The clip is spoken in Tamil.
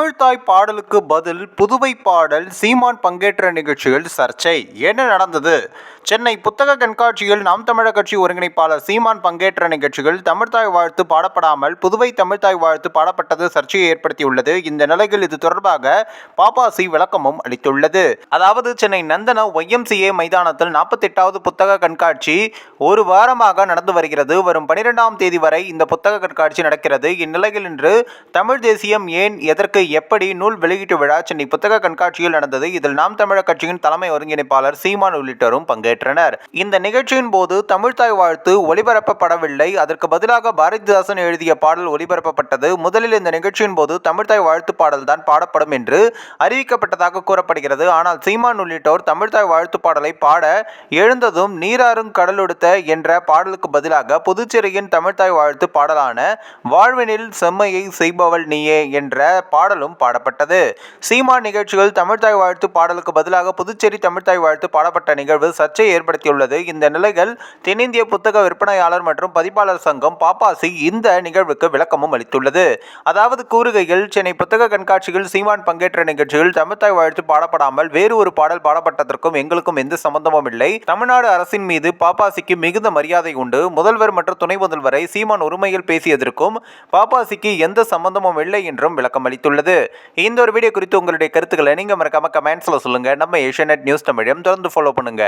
தமிழ்த்தாய் பாடலுக்கு பதில் புதுவை பாடல் சீமான் பங்கேற்ற நிகழ்ச்சியில் சர்ச்சை. என்ன நடந்தது? சென்னை புத்தக கண்காட்சியில் நாம் தமிழர் கட்சி ஒருங்கிணைப்பாளர் சீமான் பங்கேற்ற நிகழ்ச்சியில் தமிழ்த்தாய் வாழ்த்து பாடப்படாமல் புதுவை தமிழ்த்தாய் வாழ்த்து பாடப்பட்டது சர்ச்சையை ஏற்படுத்தியுள்ளது. இந்த நிலையில் இது தொடர்பாக பாபாசி விளக்கமும் அளித்துள்ளது. அதாவது சென்னை நந்தன YMCA மைதானத்தில் 48வது புத்தக கண்காட்சி ஒரு வாரமாக நடந்து வருகிறது. வரும் 12ஆம் தேதி வரை இந்த புத்தக கண்காட்சி நடக்கிறது. இந்நிலையில் இன்று தமிழ் தேசியம் ஏன் எதற்கு எப்படி நூல் வெளியீட்டு விழா சென்னை புத்தக கண்காட்சியில் நடந்தது. இதில் நாம் தமிழர் கட்சியின் தலைமை ஒருங்கிணைப்பாளர் சீமான் உள்ளிட்டோரும் பங்கேற்றனர். இந்த நிகழ்ச்சியின் போது தமிழ்த்தாய் வாழ்த்து ஒளிபரப்பப்படவில்லை. அதற்கு பதிலாக பாரதிதாசன் எழுதிய பாடல் ஒளிபரப்பப்பட்டது. முதலில் இந்த நிகழ்ச்சியின் போது தமிழ்த்தாய் வாழ்த்து பாடல் தான் பாடப்படும் என்று அறிவிக்கப்பட்டதாக கூறப்படுகிறது. ஆனால் சீமான் உள்ளிட்டோர் தமிழ்த்தாய் வாழ்த்து பாடலை பாட எழுந்ததும் நீராறும் கடலொடுத்த என்ற பாடலுக்கு பதிலாக புதுச்சேரியின் தமிழ்த்தாய் வாழ்த்து பாடலான வாழ்வினில் செம்மையை செய்பவள் நீயே என்ற பாடலும் பாடப்பட்டது. சீமான் நிகழ்ச்சியில் தமிழ்த்தாய் வாழ்த்து பாடலுக்கு பதிலாக புதுச்சேரி தமிழ்த்தாய் வாழ்த்து பாடப்பட்ட நிகழ்வு சர்ச்சையை ஏற்படுத்தியுள்ளது. இந்த நிலையில் தென்னிந்திய புத்தக விற்பனையாளர் மற்றும் பதிப்பாளர் சங்கம் பாபாசி இந்த நிகழ்வுக்கு விளக்கமும் அளித்துள்ளது. அதாவது கூறுகையில், சென்னை புத்தக கண்காட்சியில் சீமான் பங்கேற்ற நிகழ்ச்சியில் தமிழ்த்தாய் வாழ்த்து பாடப்படாமல் வேறு ஒரு பாடல் பாடப்பட்டதற்கும் எங்களுக்கும் எந்த சம்பந்தமும் இல்லை. தமிழ்நாடு அரசின் மீது பாபாசிக்கு மிகுந்த மரியாதை உண்டு. முதல்வர் மற்றும் துணை முதல்வரை சீமான் உரிமையில் பேசியதற்கும் பாபாசிக்கு எந்த சம்பந்தமும் இல்லை என்றும் விளக்கம் அளித்துள்ளது. இந்த ஒரு வீடியோ குறித்து உங்களுடைய கருத்துக்களை நீங்க மறக்காம கமெண்ட்ஸ்ல சொல்லுங்க. நம்ம ஏஷியாநெட் நியூஸ் தமிழையும் தொடர்ந்து ஃபாலோ பண்ணுங்க.